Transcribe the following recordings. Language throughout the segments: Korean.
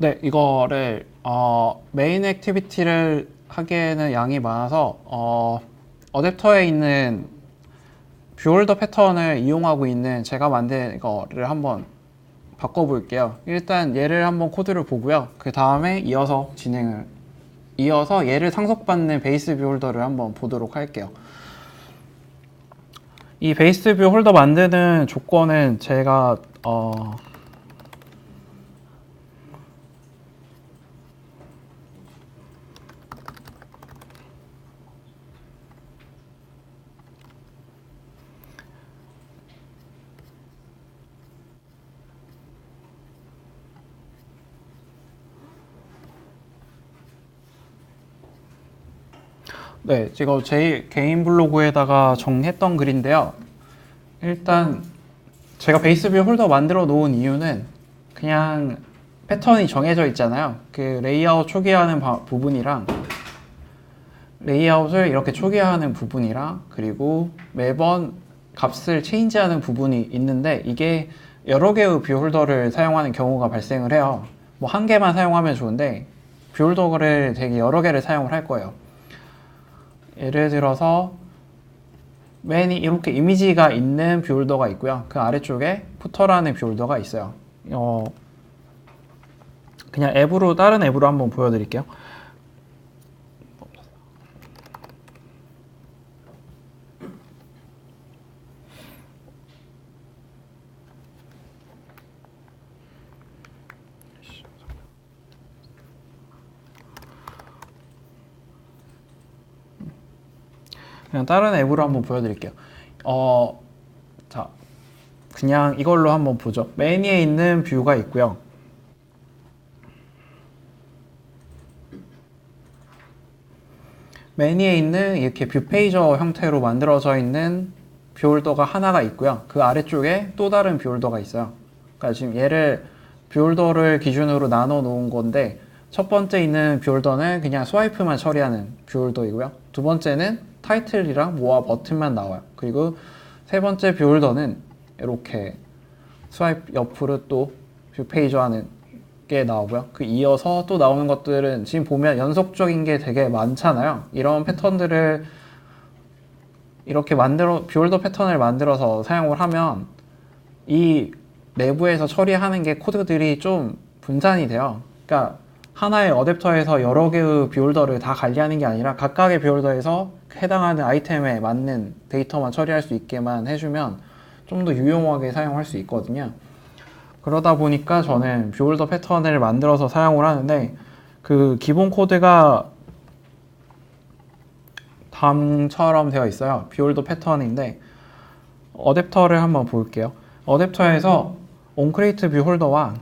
네, 이거를 메인 액티비티를 하기에는 양이 많아서 어댑터에 있는 뷰홀더 패턴을 이용하고 있는 제가 만든 이거를 한번 바꿔볼게요. 일단 얘를 한번 코드를 보고요. 그 다음에 이어서 얘를 상속받는 베이스 뷰홀더를 한번 보도록 할게요. 이 베이스 뷰홀더 만드는 조건은 제가 네, 이거 제 개인 블로그에다가 정했던 글인데요. 일단 제가 베이스 뷰 홀더 만들어 놓은 이유는 그냥 패턴이 정해져 있잖아요. 그 레이아웃 초기화하는 부분이랑 레이아웃을 이렇게 초기화하는 부분이랑 그리고 매번 값을 체인지하는 부분이 있는데 이게 여러 개의 뷰 홀더를 사용하는 경우가 발생을 해요. 뭐 한 개만 사용하면 좋은데 뷰 홀더를 되게 여러 개를 사용을 할 거예요. 예를 들어서 맨 이렇게 이미지가 있는 뷰홀더가 있고요. 그 아래쪽에 푸터라는 뷰홀더가 있어요. 그냥 다른 앱으로 한번 보여드릴게요. 그냥 다른 앱으로 한번 보여드릴게요. 자, 그냥 이걸로 한번 보죠. 메뉴에 있는 뷰가 있고요. 메뉴에 있는 이렇게 뷰 페이저 형태로 만들어져 있는 뷰홀더가 하나가 있고요. 그 아래쪽에 또 다른 뷰홀더가 있어요. 그러니까 지금 얘를 뷰홀더를 기준으로 나눠 놓은 건데 첫 번째 있는 뷰홀더는 그냥 스와이프만 처리하는 뷰홀더이고요. 두 번째는 타이틀이랑 모아 버튼만 나와요. 그리고 세 번째 뷰홀더는 이렇게 스와이프 옆으로 또 뷰 페이저 하는 게 나오고요. 그 이어서 또 나오는 것들은 지금 보면 연속적인 게 되게 많잖아요. 이런 패턴들을 이렇게 뷰홀더 패턴을 만들어서 사용을 하면 이 내부에서 처리하는 게 코드들이 좀 분산이 돼요. 그러니까 하나의 어댑터에서 여러 개의 뷰홀더를 다 관리하는 게 아니라 각각의 뷰홀더에서 해당하는 아이템에 맞는 데이터만 처리할 수 있게만 해주면 좀 더 유용하게 사용할 수 있거든요. 그러다 보니까 저는 뷰홀더 패턴을 만들어서 사용을 하는데 그 기본 코드가 다음처럼 되어 있어요. 뷰홀더 패턴인데 어댑터를 한번 볼게요. 어댑터에서 onCreate 뷰홀더와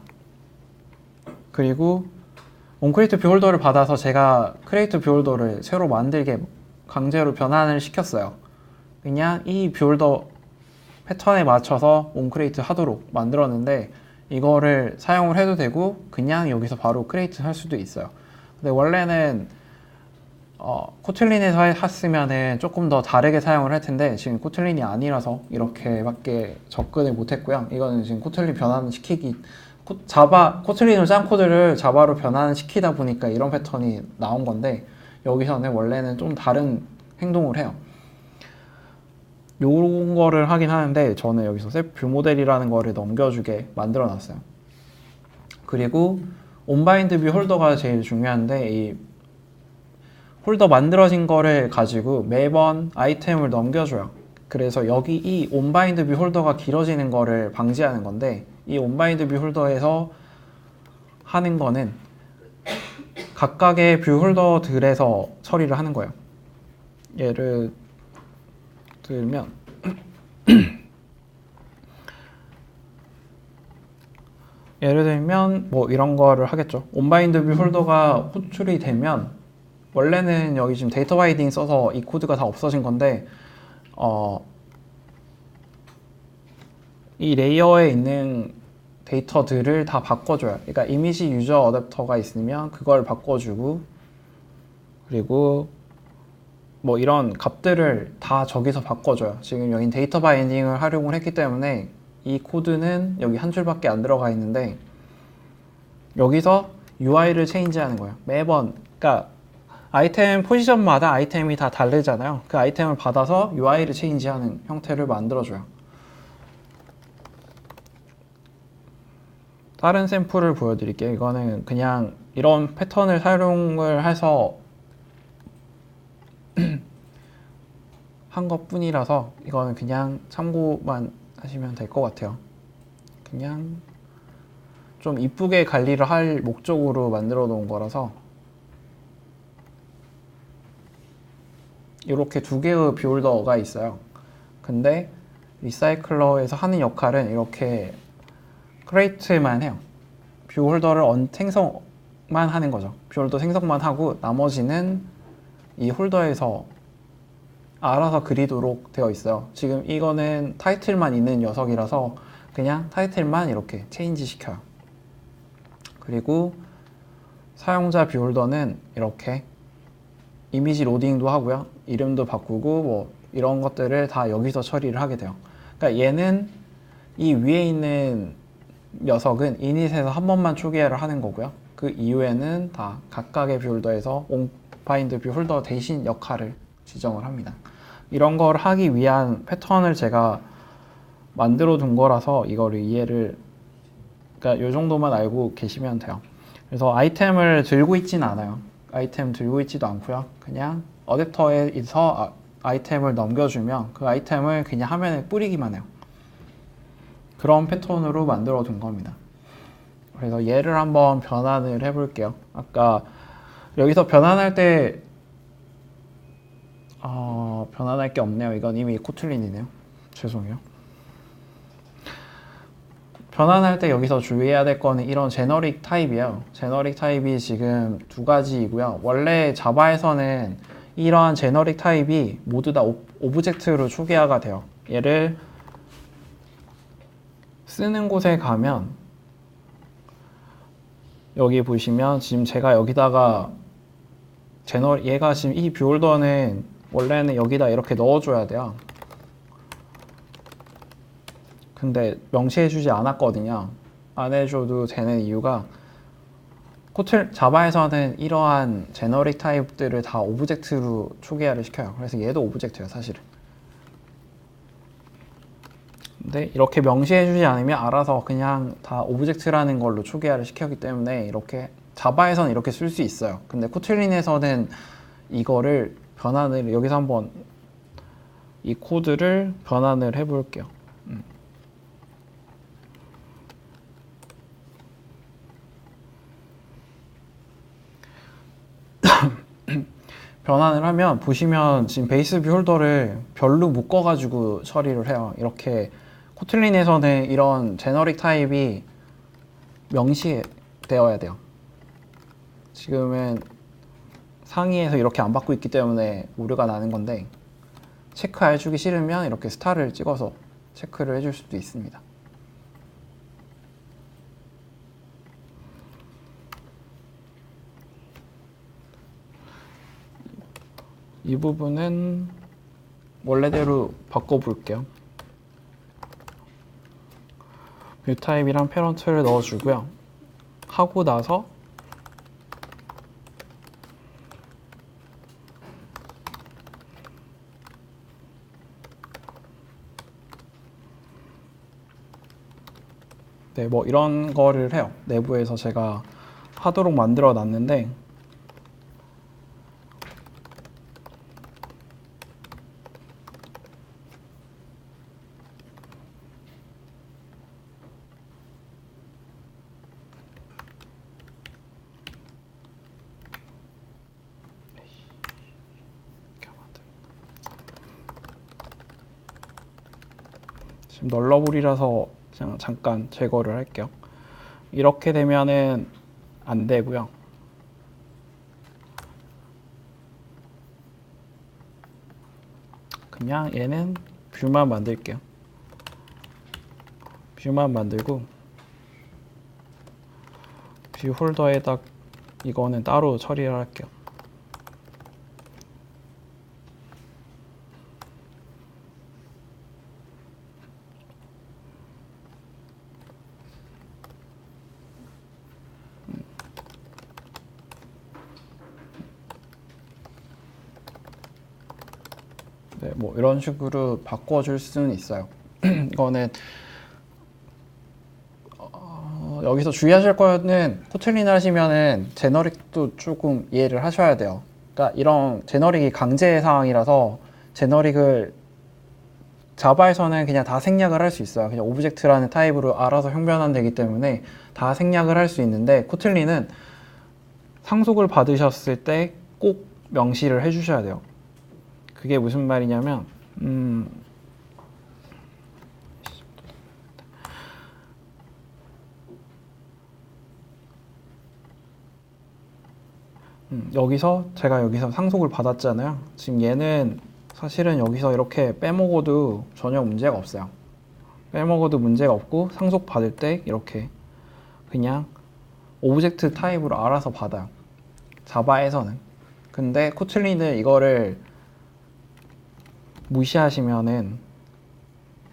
그리고 onCreate 뷰홀더를 받아서 제가 create 뷰홀더를 새로 만들게 강제로 변환을 시켰어요. 그냥 이 뷰홀더 패턴에 맞춰서 onCreate 하도록 만들었는데 이거를 사용을 해도 되고 그냥 여기서 바로 크리에이트 할 수도 있어요. 근데 원래는 코틀린에서 했으면은 조금 더 다르게 사용을 할 텐데 지금 코틀린이 아니라서 이렇게밖에 접근을 못했고요. 이거는 지금 코틀린 변환시키기 코틀린으로 짠 코드를 자바로 변환시키다 보니까 이런 패턴이 나온 건데 여기서는 원래는 좀 다른 행동을 해요. 요런 거를 하긴 하는데 저는 여기서 셋 뷰 모델이라는 거를 넘겨주게 만들어 놨어요. 그리고 온바인드 뷰 홀더가 제일 중요한데 이 홀더 만들어진 거를 가지고 매번 아이템을 넘겨줘요. 그래서 여기 이 온바인드 뷰 홀더가 길어지는 거를 방지하는 건데 이 온바인드 뷰 홀더에서 하는 거는 각각의 뷰 홀더들에서 처리를 하는 거예요. 예를 들면 뭐 이런 거를 하겠죠. 온바인드 뷰 홀더가 호출이 되면 원래는 여기 지금 데이터 바이딩 써서 이 코드가 다 없어진 건데 이 레이어에 있는 데이터들을 다 바꿔줘요. 그러니까 이미지 유저 어댑터가 있으면 그걸 바꿔주고 그리고 뭐 이런 값들을 다 저기서 바꿔줘요. 지금 여기 데이터 바이딩을 활용을 했기 때문에 이 코드는 여기 한 줄밖에 안 들어가 있는데 여기서 UI를 체인지하는 거예요. 매번. 그러니까 아이템 포지션마다 아이템이 다 다르잖아요. 그 아이템을 받아서 UI를 체인지하는 형태를 만들어줘요. 다른 샘플을 보여드릴게요. 이거는 그냥 이런 패턴을 사용을 해서 한 것뿐이라서 이거는 그냥 참고만 하시면 될 것 같아요. 그냥 좀 이쁘게 관리를 할 목적으로 만들어 놓은 거라서 이렇게 두 개의 비홀더가 있어요. 근데 리사이클러에서 하는 역할은 이렇게 크레이트만 해요. 뷰홀더를 생성만 하는 거죠. 뷰홀더 생성만 하고 나머지는 이 홀더에서 알아서 그리도록 되어 있어요. 지금 이거는 타이틀만 있는 녀석이라서 그냥 타이틀만 이렇게 체인지 시켜요. 그리고 사용자 뷰홀더는 이렇게 이미지 로딩도 하고요. 이름도 바꾸고 뭐 이런 것들을 다 여기서 처리를 하게 돼요. 그러니까 얘는 이 위에 있는 녀석은 이닛에서 한 번만 초기화를 하는 거고요. 그 이후에는 다 각각의 뷰홀더에서 온바인드 뷰홀더 대신 역할을 지정을 합니다. 이런 걸 하기 위한 패턴을 제가 만들어 둔 거라서 이거를 이해를, 그러니까 이 정도만 알고 계시면 돼요. 그래서 아이템을 들고 있지는 않아요. 아이템 들고 있지도 않고요. 그냥 어댑터에서 아이템을 넘겨주면 그 아이템을 그냥 화면에 뿌리기만 해요. 그런 패턴으로 만들어 둔 겁니다. 그래서 얘를 한번 변환을 해볼게요. 아까 여기서 변환할 때 변환할 게 없네요. 이건 이미 코틀린이네요. 죄송해요. 변환할 때 여기서 주의해야 될 거는 이런 제너릭 타입이에요. 제너릭 타입이 지금 두 가지이고요. 원래 자바에서는 이러한 제너릭 타입이 모두 다 오브젝트로 초기화가 돼요. 얘를 쓰는 곳에 가면 여기 보시면 지금 제가 여기다가 얘가 지금 이 뷰홀더는 원래는 여기다 이렇게 넣어줘야 돼요. 근데 명시해주지 않았거든요. 안 해줘도 되는 이유가 자바에서는 이러한 제너릭 타입들을 다 오브젝트로 초기화를 시켜요. 그래서 얘도 오브젝트예요, 사실은. 근데 이렇게 명시해주지 않으면 알아서 그냥 다 오브젝트라는 걸로 초기화를 시켰기 때문에 이렇게 자바에서는 이렇게 쓸 수 있어요. 근데 코틀린에서는 이거를 변환을 여기서 한번 이 코드를 변환을 해볼게요. 변환을 하면 보시면 지금 베이스 뷰 홀더를 별로 묶어가지고 처리를 해요. 이렇게 코틀린에서는 이런 제너릭 타입이 명시되어야 돼요. 지금은 상위에서 이렇게 안 받고 있기 때문에 오류가 나는 건데 체크해주기 싫으면 이렇게 스타를 찍어서 체크를 해줄 수도 있습니다. 이 부분은 원래대로 바꿔볼게요. 뷰 타입이랑 패런트를 넣어주고요. 하고 나서 네, 뭐 이런 거를 해요. 내부에서 제가 하도록 만들어 놨는데 지금 널러블이라서 그냥 잠깐 제거를 할게요. 이렇게 되면은 안 되고요. 그냥 얘는 뷰만 만들게요. 뷰만 만들고 뷰 홀더에다 이거는 따로 처리를 할게요. 네, 뭐 이런 식으로 바꿔줄 수는 있어요. 이거는 여기서 주의하실 거는 코틀린 하시면은 제너릭도 조금 이해를 하셔야 돼요. 그러니까 이런 제너릭이 강제 사항이라서 제너릭을 자바에서는 그냥 다 생략을 할 수 있어요. 그냥 오브젝트라는 타입으로 알아서 형변환되기 때문에 다 생략을 할 수 있는데 코틀린은 상속을 받으셨을 때 꼭 명시를 해주셔야 돼요. 그게 무슨 말이냐면 여기서 제가 여기서 상속을 받았잖아요. 지금 얘는 사실은 여기서 이렇게 빼먹어도 전혀 문제가 없어요. 빼먹어도 문제가 없고 상속 받을 때 이렇게 그냥 오브젝트 타입으로 알아서 받아요. 자바에서는. 근데 코틀린은 이거를 무시하시면은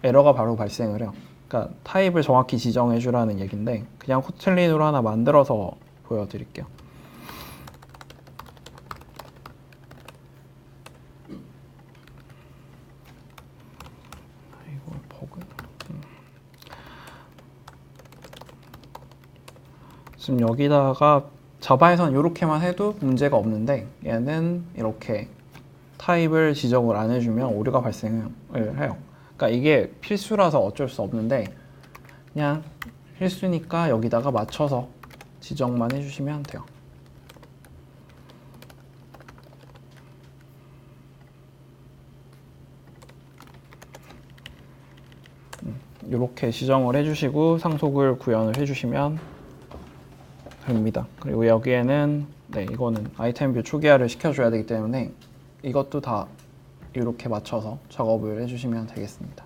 에러가 바로 발생을 해요. 그러니까 타입을 정확히 지정해 주라는 얘기인데 그냥 코틀린으로 하나 만들어서 보여드릴게요. 이거 버그. 지금 여기다가 자바에선 이렇게만 해도 문제가 없는데 얘는 이렇게 타입을 지정을 안 해주면 오류가 발생을 해요. 그러니까 이게 필수라서 어쩔 수 없는데 그냥 필수니까 여기다가 맞춰서 지정만 해주시면 돼요. 이렇게 지정을 해주시고 상속을 구현을 해주시면 됩니다. 그리고 여기에는 이거는 아이템 뷰 초기화를 시켜줘야 되기 때문에 이것도 다 이렇게 맞춰서 작업을 해주시면 되겠습니다.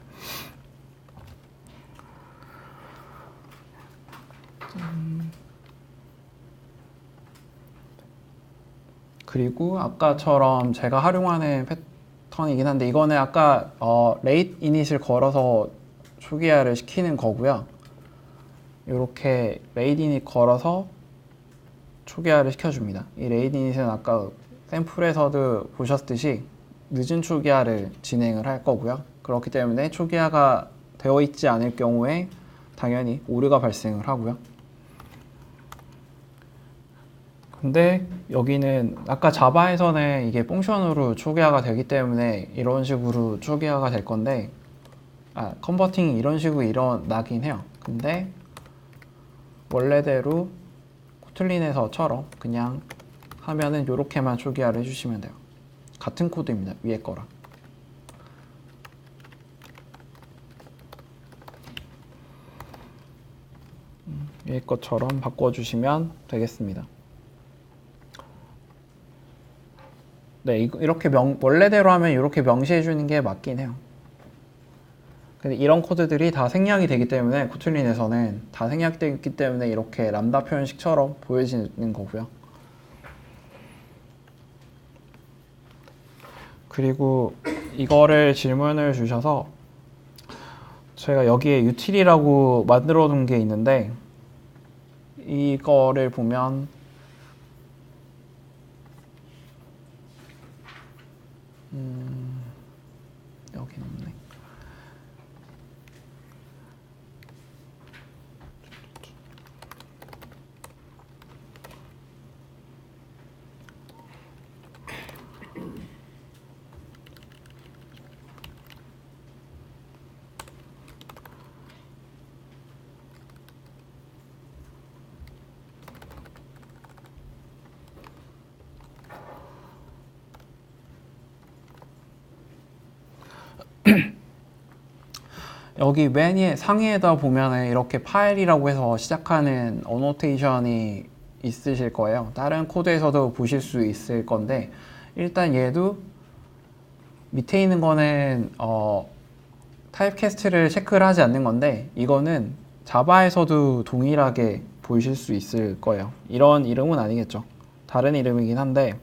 그리고 아까처럼 제가 활용하는 패턴이긴 한데 이거는 아까 레이트 이닛을 걸어서 초기화를 시키는 거고요. 이렇게 레이트 이닛 걸어서 초기화를 시켜줍니다. 이 레이트 이닛은 아까 샘플에서도 보셨듯이 늦은 초기화를 진행을 할 거고요. 그렇기 때문에 초기화가 되어 있지 않을 경우에 당연히 오류가 발생을 하고요. 근데 여기는 아까 자바에서는 이게 펑션으로 초기화가 되기 때문에 이런 식으로 초기화가 될 건데 컨버팅이 이런 식으로 일어나긴 해요. 근데 원래대로 코틀린에서처럼 그냥 하면은 이렇게만 초기화를 해주시면 돼요. 같은 코드입니다. 위에 거랑. 위에 것처럼 바꿔주시면 되겠습니다. 네, 이렇게 원래대로 하면 이렇게 명시해 주는 게 맞긴 해요. 근데 이런 코드들이 다 생략이 되기 때문에 코틀린에서는 다 생략되기 때문에 이렇게 람다 표현식처럼 보여지는 거고요. 그리고 이거를 질문을 주셔서 제가 여기에 util이라고 만들어 둔 게 있는데 이거를 보면 여기는 없네. 여기 맨 위에 상위에다 보면 이렇게 파일이라고 해서 시작하는 어노테이션이 있으실 거예요. 다른 코드에서도 보실 수 있을 건데 일단 얘도 밑에 있는 거는 타입캐스트를 체크를 하지 않는 건데 이거는 자바에서도 동일하게 보실 수 있을 거예요. 이런 이름은 아니겠죠. 다른 이름이긴 한데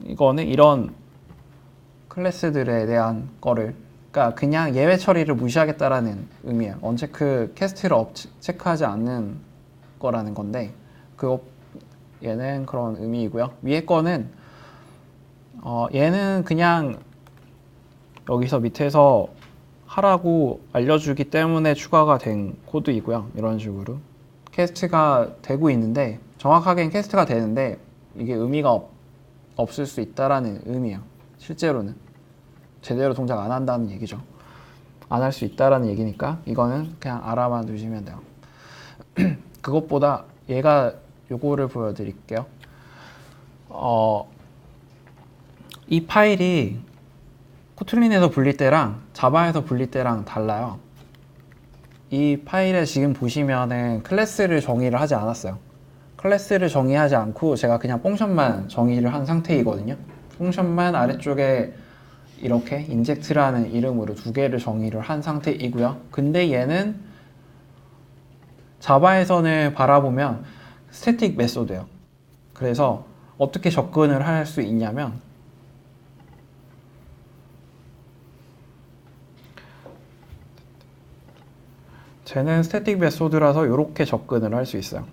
이거는 이런 클래스들에 대한 거를 그러니까 그냥 예외 처리를 무시하겠다라는 의미예요. 언체크 캐스트를 체크하지 않는 거라는 건데 얘는 그런 의미이고요. 위에 거는 얘는 그냥 여기서 밑에서 하라고 알려주기 때문에 추가가 된 코드이고요. 이런 식으로 캐스트가 되고 있는데, 정확하게는 캐스트가 되는데 이게 의미가 없을 수 있다라는 의미예요. 실제로는 제대로 동작 안 한다는 얘기죠. 안 할 수 있다라는 얘기니까 이거는 그냥 알아만 두시면 돼요. 그것보다 얘가 요거를 보여드릴게요. 이 파일이 코틀린에서 불릴 때랑 자바에서 불릴 때랑 달라요. 이 파일에 지금 보시면은 클래스를 정의를 하지 않았어요. 클래스를 정의하지 않고 제가 그냥 펑션만 정의를 한 상태이거든요. 펑션만 아래쪽에 이렇게 인젝트라는 이름으로 두 개를 정의를 한 상태이고요. 근데 얘는 자바에서는 바라보면 스태틱 메소드예요. 그래서 어떻게 접근을 할 수 있냐면, 쟤는 스태틱 메소드라서 이렇게 접근을 할 수 있어요.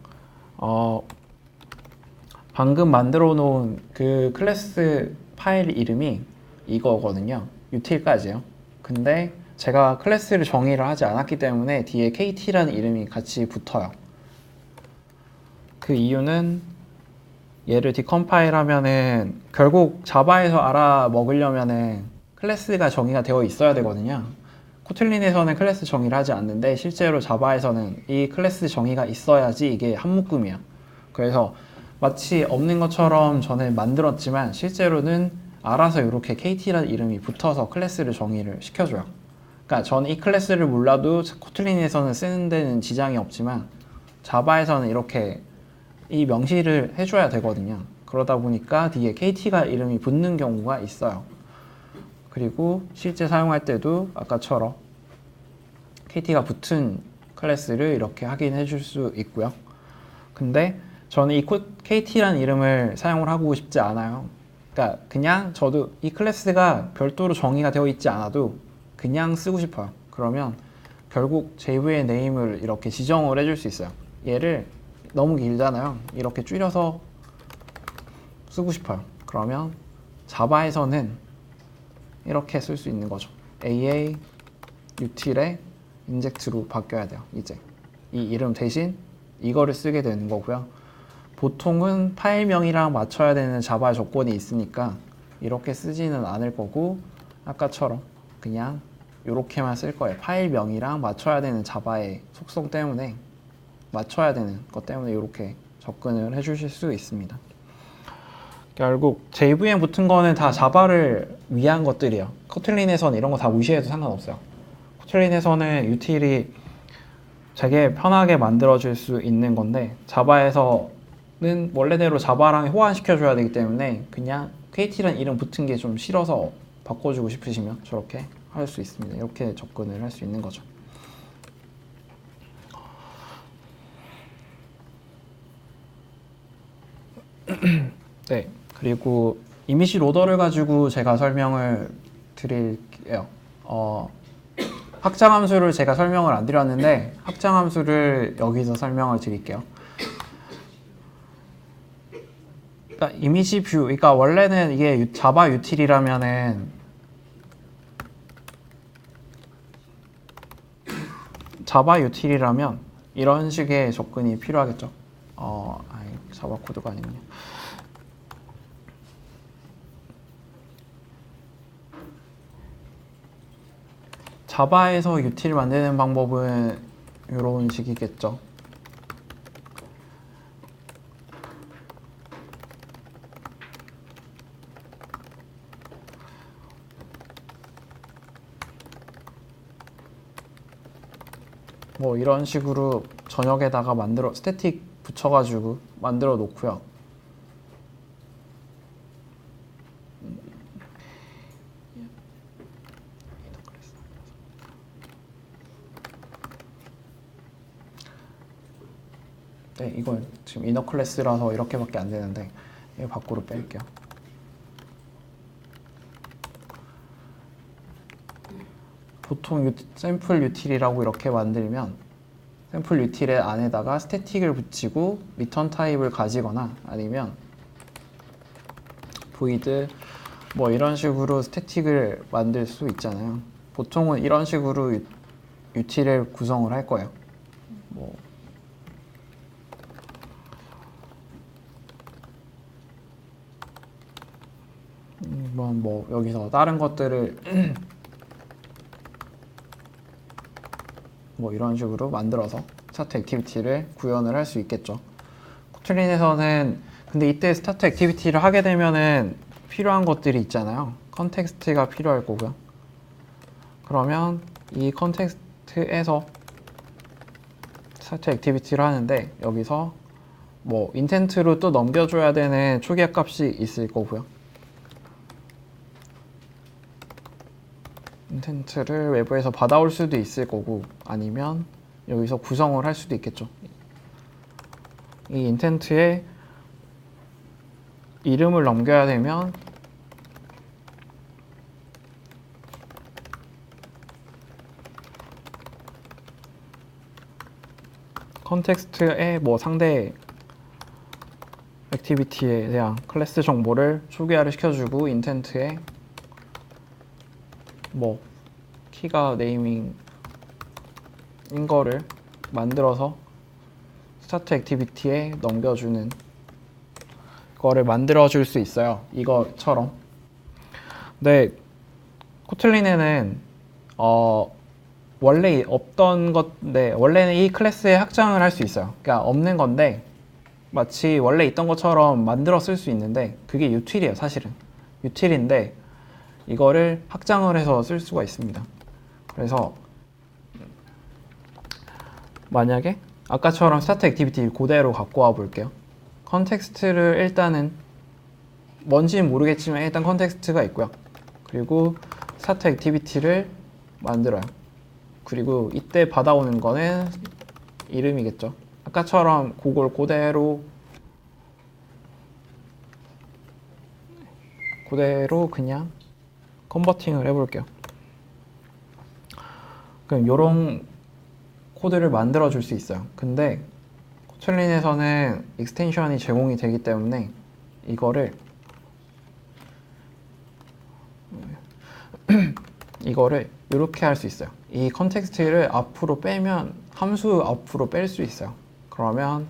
방금 만들어 놓은 그 클래스 파일 이름이 이거거든요. util까지요. 근데 제가 클래스를 정의를 하지 않았기 때문에 뒤에 kt라는 이름이 같이 붙어요. 그 이유는 얘를 디컴파일 하면은 결국 자바에서 알아먹으려면은 클래스가 정의가 되어 있어야 되거든요. 코틀린에서는 클래스 정의를 하지 않는데 실제로 자바에서는 이 클래스 정의가 있어야지 이게 한 묶음이야. 그래서 마치 없는 것처럼 저는 만들었지만 실제로는 알아서 이렇게 KT라는 이름이 붙어서 클래스를 정의를 시켜줘요. 그러니까 저는 이 클래스를 몰라도 코틀린에서는 쓰는 데는 지장이 없지만 자바에서는 이렇게 이 명시를 해줘야 되거든요. 그러다 보니까 뒤에 KT가 이름이 붙는 경우가 있어요. 그리고 실제 사용할 때도 아까처럼 KT가 붙은 클래스를 이렇게 확인해 줄 수 있고요. 근데 저는 이 KT라는 이름을 사용을 하고 싶지 않아요. 그러니까 그냥 저도 이 클래스가 별도로 정의가 되어 있지 않아도 그냥 쓰고 싶어요. 그러면 결국 JVM 네임을 이렇게 지정을 해줄 수 있어요. 얘를 너무 길잖아요. 이렇게 줄여서 쓰고 싶어요. 그러면 자바에서는 이렇게 쓸 수 있는 거죠. AA util에 inject로 바뀌어야 돼요. 이제 이 이름 대신 이거를 쓰게 되는 거고요. 보통은 파일명이랑 맞춰야 되는 자바 조건이 있으니까 이렇게 쓰지는 않을 거고, 아까처럼 그냥 이렇게만 쓸 거예요. 파일명이랑 맞춰야 되는 자바의 속성 때문에, 맞춰야 되는 것 때문에 이렇게 접근을 해 주실 수 있습니다. 결국 JVM 붙은 거는 다 자바를 위한 것들이에요. 코틀린에서는 이런 거 다 무시해도 상관없어요. 코틀린에서는 util이 되게 편하게 만들어질 수 있는 건데, 자바에서는 원래대로 자바랑 호환시켜줘야 되기 때문에 그냥 KT라는 이름 붙은 게 좀 싫어서 바꿔주고 싶으시면 저렇게 할 수 있습니다. 이렇게 접근을 할 수 있는 거죠. 네, 그리고 이미지 로더를 가지고 제가 설명을 드릴게요. 확장함수를 제가 설명을 안 드렸는데 확장함수를 여기서 설명을 드릴게요. 그러니까 이미지 뷰, 그러니까 원래는 이게 자바 유틸이라면은 자바 유틸이라면 이런 식의 접근이 필요하겠죠. 자바 코드가 아니군요. 자바에서 유틸 만드는 방법은 이런 식이겠죠. 뭐 이런 식으로 전역에다가 스태틱 붙여가지고 만들어 놓고요. 네, 이건 지금 이너 클래스라서 이렇게밖에 안 되는데 이거 밖으로 뺄게요. 보통 샘플 유틸이라고 이렇게 만들면 샘플 유틸의 안에다가 스태틱을 붙이고 리턴 타입을 가지거나 아니면 void 뭐 이런 식으로 스태틱을 만들 수 있잖아요. 보통은 이런 식으로 유틸을 구성을 할 거예요. 뭐 여기서 다른 것들을 뭐 이런 식으로 만들어서 스타트 액티비티를 구현을 할 수 있겠죠. 코틀린에서는 근데 이때 스타트 액티비티를 하게 되면은 필요한 것들이 있잖아요. 컨텍스트가 필요할 거고요. 그러면 이 컨텍스트에서 스타트 액티비티를 하는데 여기서 뭐 인텐트로 또 넘겨줘야 되는 초기화 값이 있을 거고요. 인텐트를 외부에서 받아올 수도 있을 거고 아니면 여기서 구성을 할 수도 있겠죠. 이 인텐트에 이름을 넘겨야 되면 컨텍스트에 뭐 상대 액티비티에 대한 클래스 정보를 초기화를 시켜주고 인텐트에 뭐 키가 네이밍인 거를 만들어서 스타트 액티비티에 넘겨주는 거를 만들어 줄 수 있어요. 이거처럼. 근데 코틀린에는 원래 없던 건데 원래는 이 클래스에 확장을 할 수 있어요. 그러니까 없는 건데 마치 원래 있던 것처럼 만들어 쓸 수 있는데 그게 유틸이에요. 사실은 유틸인데 이거를 확장을 해서 쓸 수가 있습니다. 그래서 만약에 아까처럼 스타트 액티비티 그대로 갖고 와 볼게요. 컨텍스트를 일단은 뭔지는 모르겠지만 일단 컨텍스트가 있고요. 그리고 스타트 액티비티를 만들어요. 그리고 이때 받아오는 거는 이름이겠죠. 아까처럼 그걸 그대로 그냥 컨버팅을 해볼게요. 그럼 이런 코드를 만들어 줄 수 있어요. 근데 코틀린에서는 익스텐션이 제공이 되기 때문에 이거를 이렇게 할 수 있어요. 이 컨텍스트를 앞으로 빼면 함수 앞으로 뺄 수 있어요. 그러면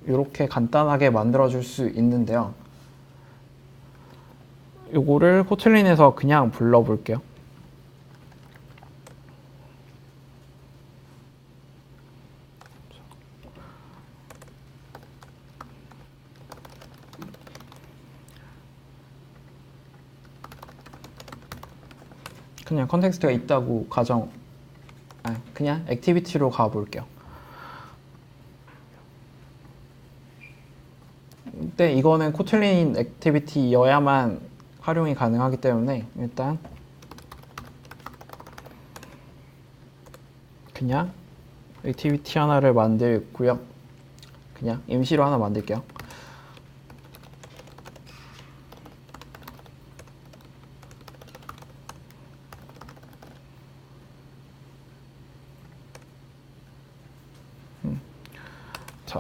이렇게 간단하게 만들어 줄 수 있는데요. 요거를 코틀린에서 그냥 불러 볼게요. 그냥 컨텍스트가 있다고 그냥 액티비티로 가볼게요. 근데 이거는 코틀린 액티비티여야만 활용이 가능하기 때문에 일단 그냥 액티비티 하나를 만들고요. 그냥 임시로 하나 만들게요. 자,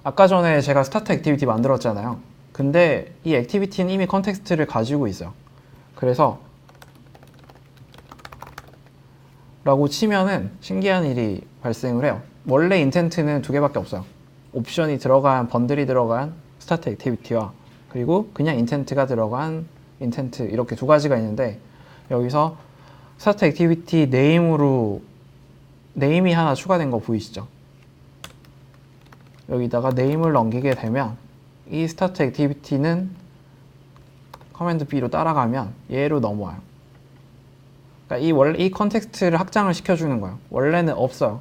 아까 전에 제가 스타트 액티비티 만들었잖아요. 근데 이 액티비티는 이미 컨텍스트를 가지고 있어요. 그래서 라고 치면은 신기한 일이 발생을 해요. 원래 인텐트는 두 개밖에 없어요. 옵션이 들어간 번들이 들어간 스타트 액티비티와 그리고 그냥 인텐트가 들어간 인텐트 이렇게 두 가지가 있는데 여기서 스타트 액티비티 네임으로 네임이 하나 추가된 거 보이시죠? 여기다가 네임을 넘기게 되면 이 스타트 액티비티는 커맨드 B로 따라가면 얘로 넘어와요. 그러니까 원래 이 컨텍스트를 확장을 시켜주는 거예요. 원래는 없어요.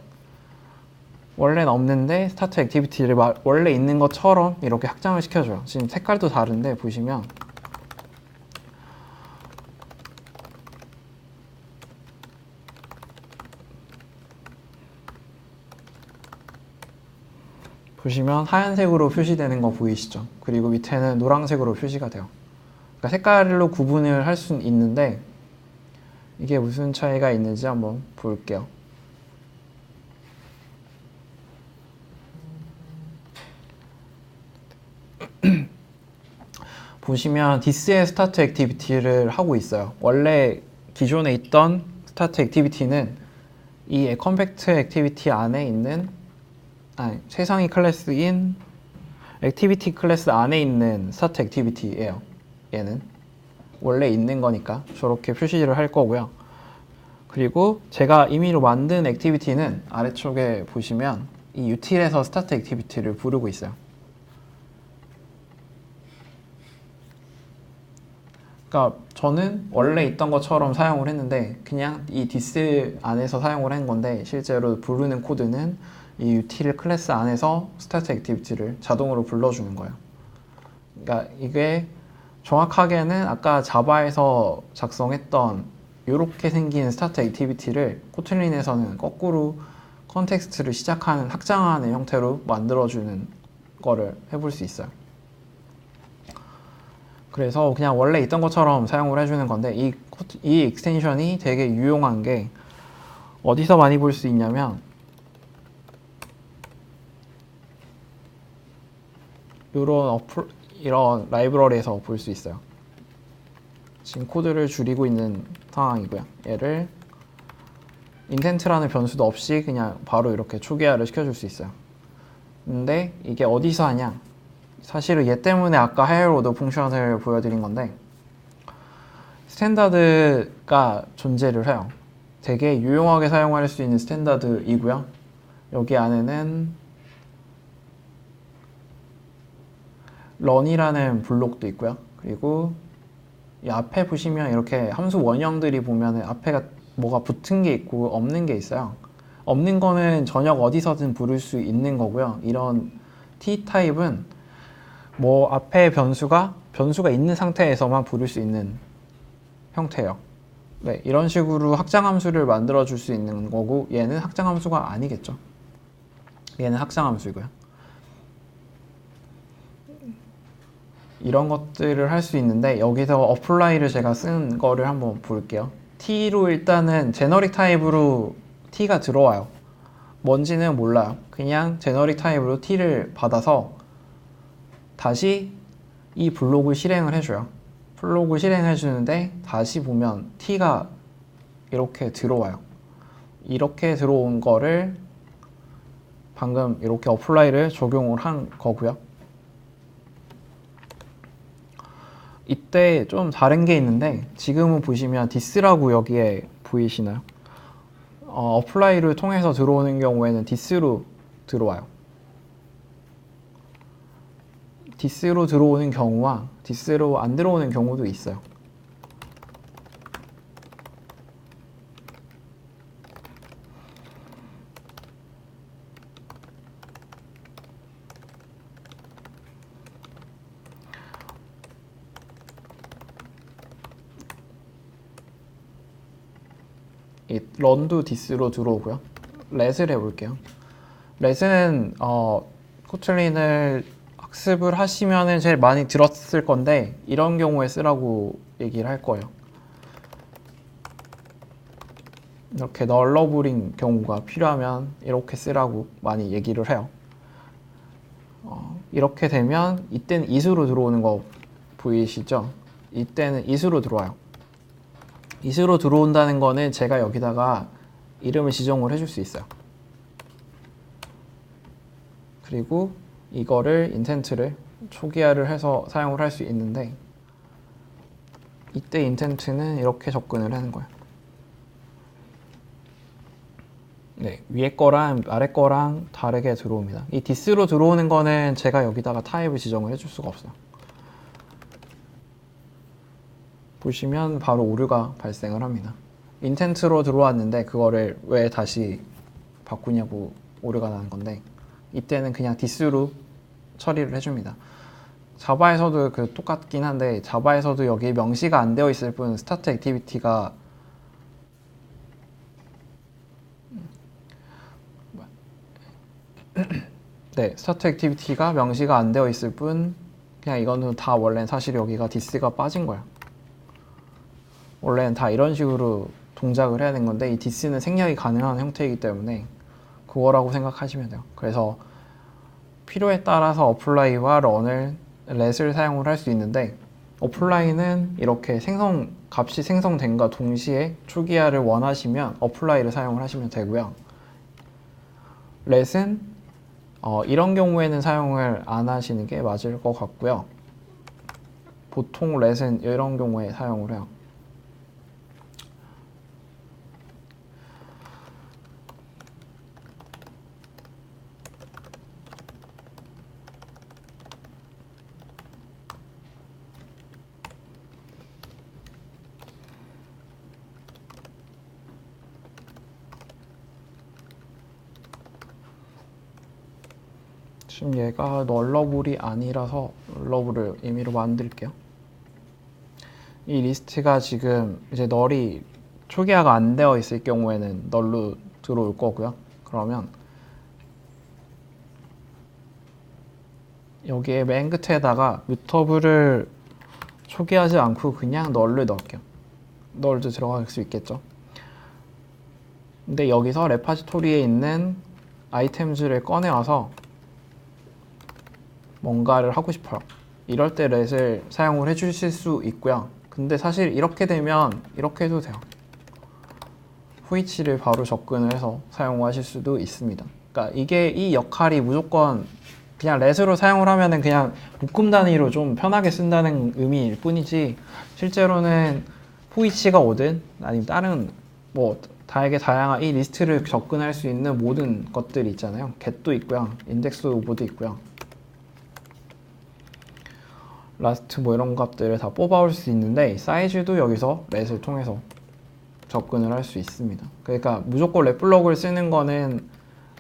원래는 없는데 스타트 액티비티를 원래 있는 것처럼 이렇게 확장을 시켜줘요. 지금 색깔도 다른데 보시면 하얀색으로 표시되는 거 보이시죠? 그리고 밑에는 노란색으로 표시가 돼요. 그러니까 색깔로 구분을 할 수는 있는데 이게 무슨 차이가 있는지 한번 볼게요. 보시면 this의 스타트 액티비티를 하고 있어요. 원래 기존에 있던 스타트 액티비티는 이 컴팩트 액티비티 안에 있는 최상위 클래스인 액티비티 클래스 안에 있는 스타트 액티비티예요. 얘는 원래 있는 거니까 저렇게 표시를 할 거고요. 그리고 제가 임의로 만든 액티비티는 아래쪽에 보시면 이 util에서 스타트 액티비티를 부르고 있어요. 그러니까 저는 원래 있던 것처럼 사용을 했는데 그냥 이 this 안에서 사용을 한 건데 실제로 부르는 코드는 이 util 클래스 안에서 스타트 액티비티를 자동으로 불러주는 거예요. 그러니까 이게 정확하게는 아까 자바에서 작성했던 이렇게 생긴 스타트 액티비티를 코틀린에서는 거꾸로 컨텍스트를 시작하는 확장하는 형태로 만들어주는 거를 해볼 수 있어요. 그래서 그냥 원래 있던 것처럼 사용을 해주는 건데 이 익스텐션이 되게 유용한 게 어디서 많이 볼 수 있냐면 이런 라이브러리에서 볼 수 있어요. 지금 코드를 줄이고 있는 상황이고요. 얘를 인텐트라는 변수도 없이 그냥 바로 이렇게 초기화를 시켜줄 수 있어요. 근데 이게 어디서 하냐? 사실은 얘 때문에 아까 하이어로드 펑션을 보여드린 건데 스탠다드가 존재를 해요. 되게 유용하게 사용할 수 있는 스탠다드이고요. 여기 안에는 런이라는 블록도 있고요. 그리고 이 앞에 보시면 이렇게 함수 원형들이 보면 앞에가 뭐가 붙은 게 있고 없는 게 있어요. 없는 거는 저녁 어디서든 부를 수 있는 거고요. 이런 T타입은 뭐 앞에 변수가 있는 상태에서만 부를 수 있는 형태예요. 네, 이런 식으로 확장함수를 만들어 줄 수 있는 거고 얘는 확장함수가 아니겠죠. 얘는 확장함수이고요. 이런 것들을 할 수 있는데 여기서 어플라이를 제가 쓴 거를 한번 볼게요. T로 일단은 제너릭 타입으로 T가 들어와요. 뭔지는 몰라요. 그냥 제너릭 타입으로 T를 받아서 다시 이 블록을 실행을 해줘요. 블록을 실행해 주는데 다시 보면 T가 이렇게 들어와요. 이렇게 들어온 거를 방금 이렇게 어플라이를 적용을 한 거고요. 이때 좀 다른 게 있는데 지금은 보시면 this라고 여기에 보이시나요? 어플라이를 통해서 들어오는 경우에는 this로 들어와요. this로 들어오는 경우와 this로 안 들어오는 경우도 있어요. 이 런도 this로 들어오고요. let을 해볼게요. let은 코틀린을 학습을 하시면은 제일 많이 들었을 건데 이런 경우에 쓰라고 얘기를 할 거예요. 이렇게 널러블인 경우가 필요하면 이렇게 쓰라고 많이 얘기를 해요. 이렇게 되면 이때는 is로 들어오는 거 보이시죠? 이때는 is로 들어와요. is로 들어온다는 거는 제가 여기다가 이름을 지정을 해줄 수 있어요. 그리고 이거를 인텐트를 초기화를 해서 사용을 할 수 있는데 이때 인텐트는 이렇게 접근을 하는 거예요. 네, 위에 거랑 아래 거랑 다르게 들어옵니다. 이 this로 들어오는 거는 제가 여기다가 타입을 지정을 해줄 수가 없어요. 보시면 바로 오류가 발생을 합니다. 인텐트로 들어왔는데 그거를 왜 다시 바꾸냐고 오류가 나는 건데 이때는 그냥 this로 처리를 해줍니다. 자바에서도 똑같긴 한데 자바에서도 여기 명시가 안 되어 있을 뿐 스타트 액티비티가 네, 스타트 액티비티가 명시가 안 되어 있을 뿐 그냥 이거는 다 원래는 사실 여기가 this가 빠진 거야. 원래는 다 이런 식으로 동작을 해야 되는 건데 이 this는 생략이 가능한 형태이기 때문에 그거라고 생각하시면 돼요. 그래서 필요에 따라서 어플라이와 런을 let을 사용을 할 수 있는데 어플라이는 이렇게 값이 생성된과 동시에 초기화를 원하시면 어플라이를 사용을 하시면 되고요. let은 이런 경우에는 사용을 안 하시는 게 맞을 것 같고요. 보통 let은 이런 경우에 사용을 해요. 지금 얘가 널러블이 아니라서 널러블을 임의로 만들게요. 이 리스트가 지금 이제 널이 초기화가 안 되어 있을 경우에는 널로 들어올 거고요. 그러면 여기에 맨 끝에다가 뮤터블을 초기화하지 않고 그냥 널을 넣을게요. 널도 들어갈 수 있겠죠. 근데 여기서 레파지토리에 있는 아이템즈를 꺼내와서 뭔가를 하고 싶어요. 이럴 때 let을 사용을 해주실 수 있고요. 근데 사실 이렇게 되면 이렇게 해도 돼요. which를 바로 접근을 해서 사용하실 수도 있습니다. 그러니까 이게 이 역할이 무조건 그냥 let으로 사용을 하면은 그냥 묶음 단위로 좀 편하게 쓴다는 의미일 뿐이지 실제로는 which가 오든 아니면 다른 뭐 되게 다양한 이 리스트를 접근할 수 있는 모든 것들이 있잖아요. get도 있고요. index 오버도 있고요. 라스트 뭐 이런 값들을 다 뽑아올 수 있는데 사이즈도 여기서 let을 통해서 접근을 할 수 있습니다. 그러니까 무조건 let 블럭을 쓰는 거는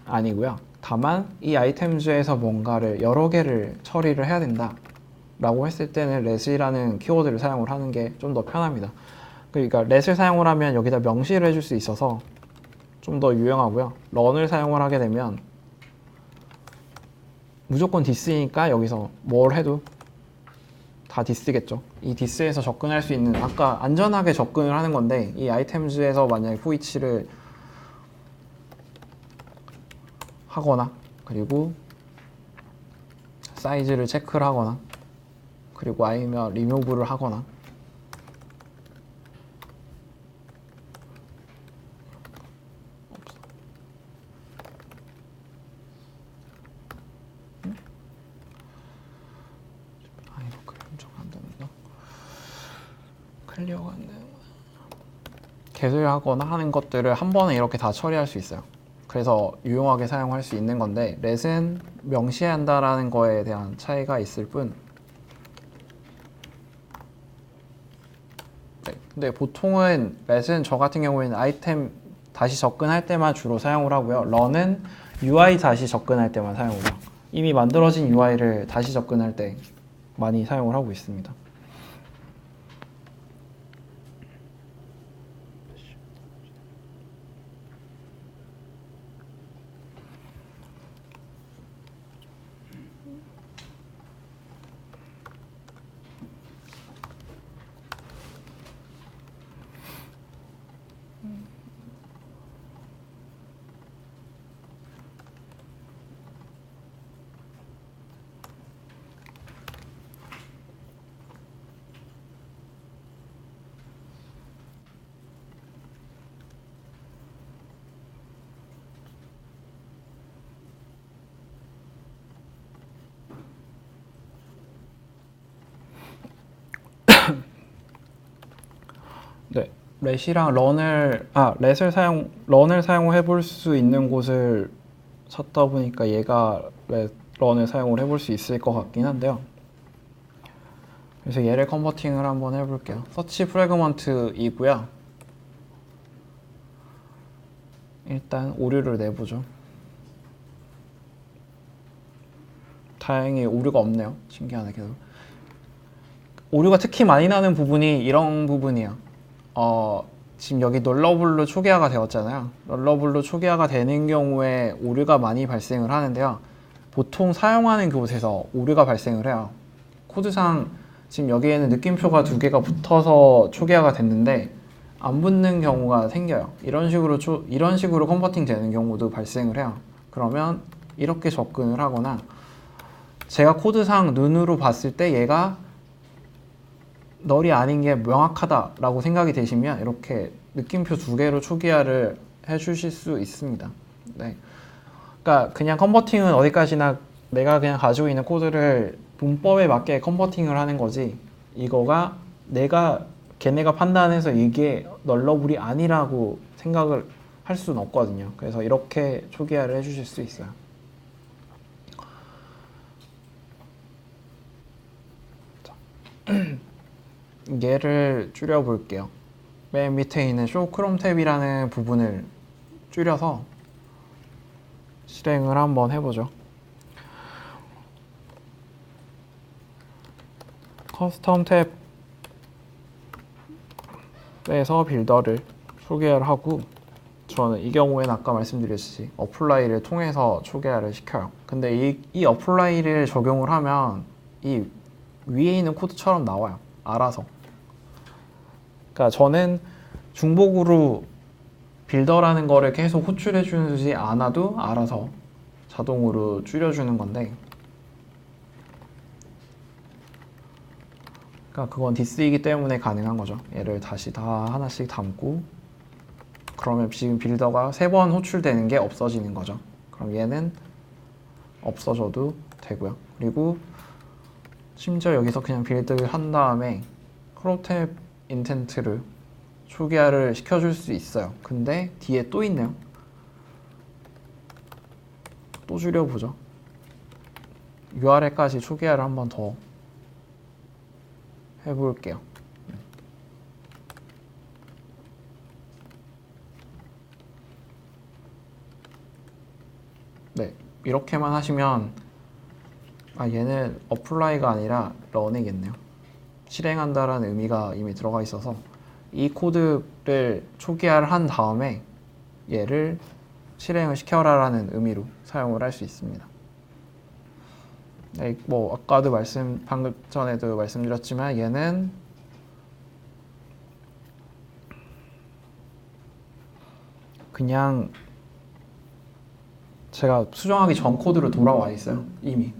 아니고요. 다만 이 아이템즈에서 뭔가를 여러 개를 처리를 해야 된다 라고 했을 때는 let이라는 키워드를 사용을 하는 게 좀 더 편합니다. 그러니까 let을 사용을 하면 여기다 명시를 해줄 수 있어서 좀 더 유용하고요. run을 사용을 하게 되면 무조건 this니까 여기서 뭘 해도 다 this겠죠. 이 this에서 접근할 수 있는 아까 안전하게 접근을 하는 건데 이 아이템즈에서 만약에 which를 하거나 그리고 사이즈를 체크를 하거나 그리고 아니면 리무브를 하거나 클리어가 안 되는 개수를 하거나 하는 것들을 한 번에 이렇게 다 처리할 수 있어요. 그래서 유용하게 사용할 수 있는 건데 let은 명시해야 한다라는 거에 대한 차이가 있을 뿐 네, 근데 보통은 let은 저 같은 경우에는 아이템 다시 접근할 때만 주로 사용을 하고요. run은 UI 다시 접근할 때만 사용을 해요. 이미 만들어진 UI를 다시 접근할 때 많이 사용을 하고 있습니다. 네, let이랑 run을 사용해 볼 수 있는 곳을 찾다 보니까 얘가 run을 사용을 해볼 수 있을 것 같긴 한데요. 그래서 얘를 컨버팅을 한번 해볼게요. 서치 프래그먼트이고요. 일단 오류를 내보죠. 다행히 오류가 없네요. 신기하네 계속. 오류가 특히 많이 나는 부분이 이런 부분이에요. 지금 여기 널러블로 초기화가 되었잖아요. 널러블로 초기화가 되는 경우에 오류가 많이 발생을 하는데요. 보통 사용하는 곳에서 오류가 발생을 해요. 코드상 지금 여기에는 느낌표가 두 개가 붙어서 초기화가 됐는데 안 붙는 경우가 생겨요. 이런 식으로 컨버팅 되는 경우도 발생을 해요. 그러면 이렇게 접근을 하거나 제가 코드상 눈으로 봤을 때 얘가 널이 아닌 게 명확하다라고 생각이 되시면 이렇게 느낌표 두 개로 초기화를 해주실 수 있습니다. 네. 그러니까 그냥 컨버팅은 어디까지나 내가 그냥 가지고 있는 코드를 문법에 맞게 컨버팅을 하는 거지, 이거가 걔네가 판단해서 이게 널러블이 아니라고 생각을 할 수는 없거든요. 그래서 이렇게 초기화를 해주실 수 있어요. 얘를 줄여볼게요. 맨 밑에 있는 show chrome 탭이라는 부분을 줄여서 실행을 한번 해보죠. 커스텀 탭에서 빌더를 초기화를 하고, 저는 이 경우에는 아까 말씀드렸듯이 어플라이를 통해서 초기화를 시켜요. 근데 이 어플라이를 적용을 하면 이 위에 있는 코드처럼 나와요. 알아서. 그러니까 저는 중복으로 빌더라는 거를 계속 호출해 주지 않아도 알아서 자동으로 줄여주는 건데, 그러니까 그건 디스이기 때문에 가능한 거죠. 얘를 다시 다 하나씩 담고, 그러면 지금 빌더가 3번 호출되는 게 없어지는 거죠. 그럼 얘는 없어져도 되고요. 그리고 심지어 여기서 그냥 빌드를 한 다음에 크롭탭 인텐트를 초기화를 시켜줄 수 있어요. 근데 뒤에 또 있네요. 또 줄여보죠. URL까지 초기화를 한 번 더 해볼게요. 네, 이렇게만 하시면, 얘는 어플라이가 아니라 런이겠네요. 실행한다라는 의미가 이미 들어가 있어서 이 코드를 초기화를 한 다음에 얘를 실행을 시켜라라는 의미로 사용을 할 수 있습니다. 네, 뭐 아까도 방금 전에도 말씀드렸지만 얘는 그냥 제가 수정하기 전 코드로 돌아와 있어요. 이미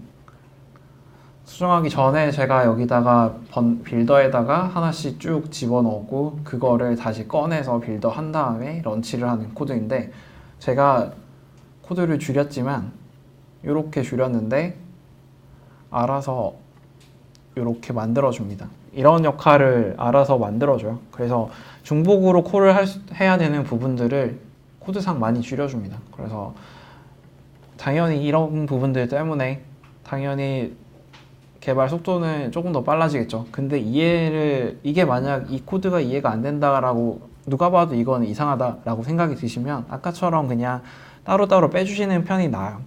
수정하기 전에 제가 여기다가 빌더에다가 하나씩 쭉 집어넣고 그거를 다시 꺼내서 빌더 한 다음에 런치를 하는 코드인데, 제가 코드를 줄였지만 이렇게 줄였는데 알아서 이렇게 만들어줍니다. 이런 역할을 알아서 만들어줘요. 그래서 중복으로 콜을 해야 되는 부분들을 코드상 많이 줄여줍니다. 그래서 당연히 이런 부분들 때문에 당연히 개발 속도는 조금 더 빨라지겠죠. 근데 이게 만약 이 코드가 이해가 안 된다라고 누가 봐도 이건 이상하다라고 생각이 드시면 아까처럼 그냥 따로따로 빼주시는 편이 나아요.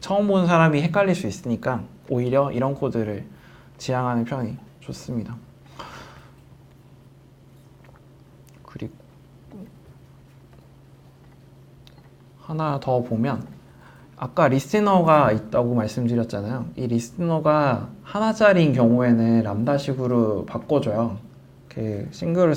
처음 보는 사람이 헷갈릴 수 있으니까 오히려 이런 코드를 지향하는 편이 좋습니다. 그리고 하나 더 보면, 아까 리스너가 있다고 말씀드렸잖아요. 이 리스너가 하나짜리인 경우에는 람다식으로 바꿔줘요. 싱글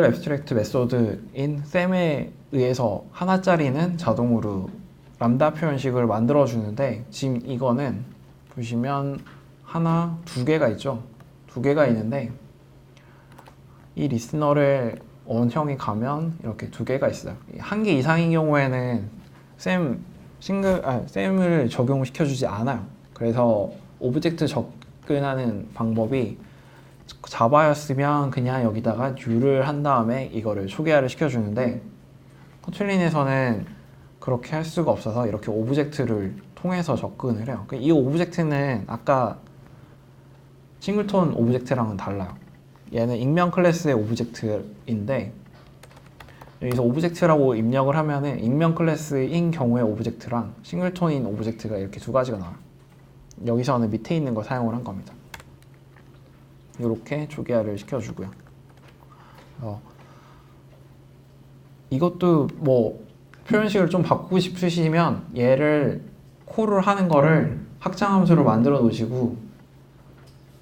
애브스트랙트 메소드인 셈에 의해서 하나짜리는 자동으로 람다 표현식을 만들어 주는데, 지금 이거는 보시면 하나, 두 개가 있죠. 두 개가 있는데 이 리스너를 원형이 가면 이렇게 두 개가 있어요. 한 개 이상인 경우에는 셈을 적용시켜 주지 않아요. 그래서 오브젝트 접근하는 방법이 자바였으면 그냥 여기다가 new를 한 다음에 이거를 초기화를 시켜주는데, 코틀린에서는 그렇게 할 수가 없어서 이렇게 오브젝트를 통해서 접근을 해요. 이 오브젝트는 아까 싱글톤 오브젝트랑은 달라요. 얘는 익명 클래스의 오브젝트인데, 여기서 오브젝트라고 입력을 하면은 익명 클래스인 경우의 오브젝트랑 싱글톤인 오브젝트가 이렇게 두 가지가 나와요. 여기서는 밑에 있는 걸 사용을 한 겁니다. 이렇게 초기화를 시켜주고요. 이것도 뭐 표현식을 좀 바꾸고 싶으시면 얘를 콜을 하는 거를 확장함수로 만들어 놓으시고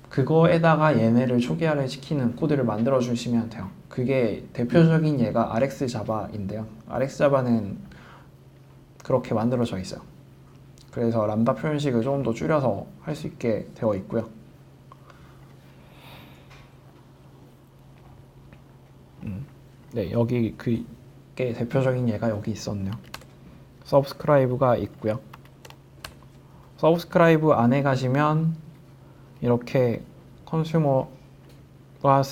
그거에다가 얘네를 초기화를 시키는 코드를 만들어 주시면 돼요. 그게 대표적인 예가 RxJava인데요. RxJava는 그렇게 만들어져 있어요. 그래서 람다 표현식을 조금 더 줄여서 할 수 있게 되어 있고요. 네, 여기 그게 대표적인 예가 여기 있었네요. 서브스크라이브가 있고요. 서브스크라이브 안에 가시면 이렇게 컨슈머가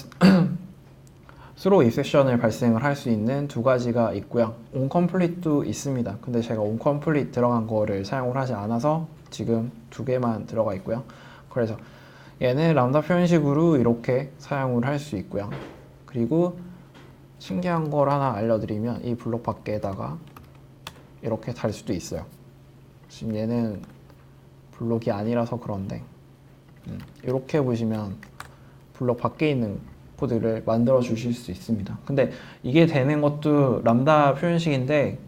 스로 입섹션을 발생을 할 수 있는 두 가지가 있고요. onComplete도 있습니다. 근데 제가 onComplete 들어간 거를 사용을 하지 않아서 지금 두 개만 들어가 있고요. 그래서 얘는 람다 표현식으로 이렇게 사용을 할 수 있고요. 그리고 신기한 걸 하나 알려드리면 이 블록 밖에다가 이렇게 달 수도 있어요. 지금 얘는 블록이 아니라서 그런데 이렇게 보시면 블록 밖에 있는 코드를 만들어 주실 수 있습니다. 근데 이게 되는 것도 람다 표현식인데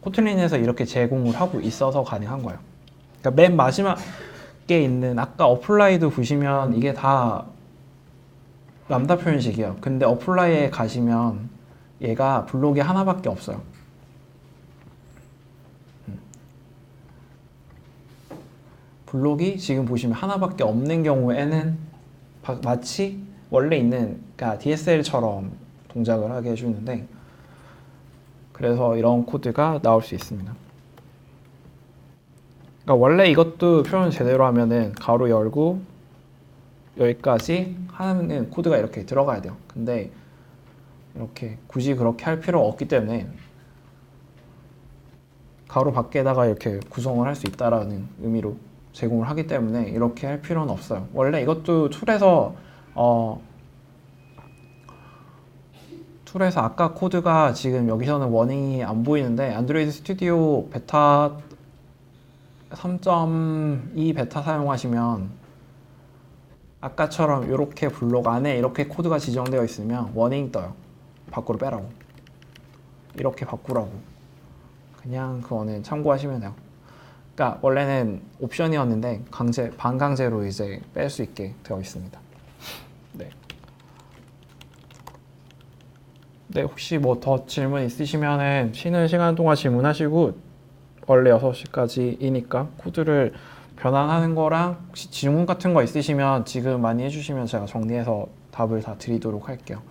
코틀린에서 이렇게 제공을 하고 있어서 가능한 거예요. 그러니까 맨 마지막에 있는 아까 어플라이도 보시면 이게 다 람다 표현식이에요. 근데 어플라이에 가시면 얘가 블록이 하나밖에 없어요. 블록이 지금 보시면 하나밖에 없는 경우에는 마치 원래 있는 그러니까 DSL처럼 동작을 하게 해주는데 그래서 이런 코드가 나올 수 있습니다. 그러니까 원래 이것도 표현 제대로 하면은 가로 열고 여기까지 하는 코드가 이렇게 들어가야 돼요. 근데 이렇게 굳이 그렇게 할 필요 없기 때문에 가로 밖에다가 이렇게 구성을 할 수 있다라는 의미로 제공을 하기 때문에 이렇게 할 필요는 없어요. 원래 이것도 툴에서 아까 코드가 지금 여기서는 워닝이 안 보이는데 안드로이드 스튜디오 베타 3.2 베타 사용하시면 아까처럼 이렇게 블록 안에 이렇게 코드가 지정되어 있으면 워닝 떠요. 밖으로 빼라고. 이렇게 바꾸라고. 그냥 그거는 참고하시면 돼요. 그러니까 원래는 옵션이었는데 반강제로 이제 뺄 수 있게 되어 있습니다. 네. 네, 혹시 뭐 더 질문 있으시면은 쉬는 시간 동안 질문하시고 원래 6시까지이니까 코드를 변환하는 거랑 혹시 질문 같은 거 있으시면 지금 많이 해주시면 제가 정리해서 답을 다 드리도록 할게요.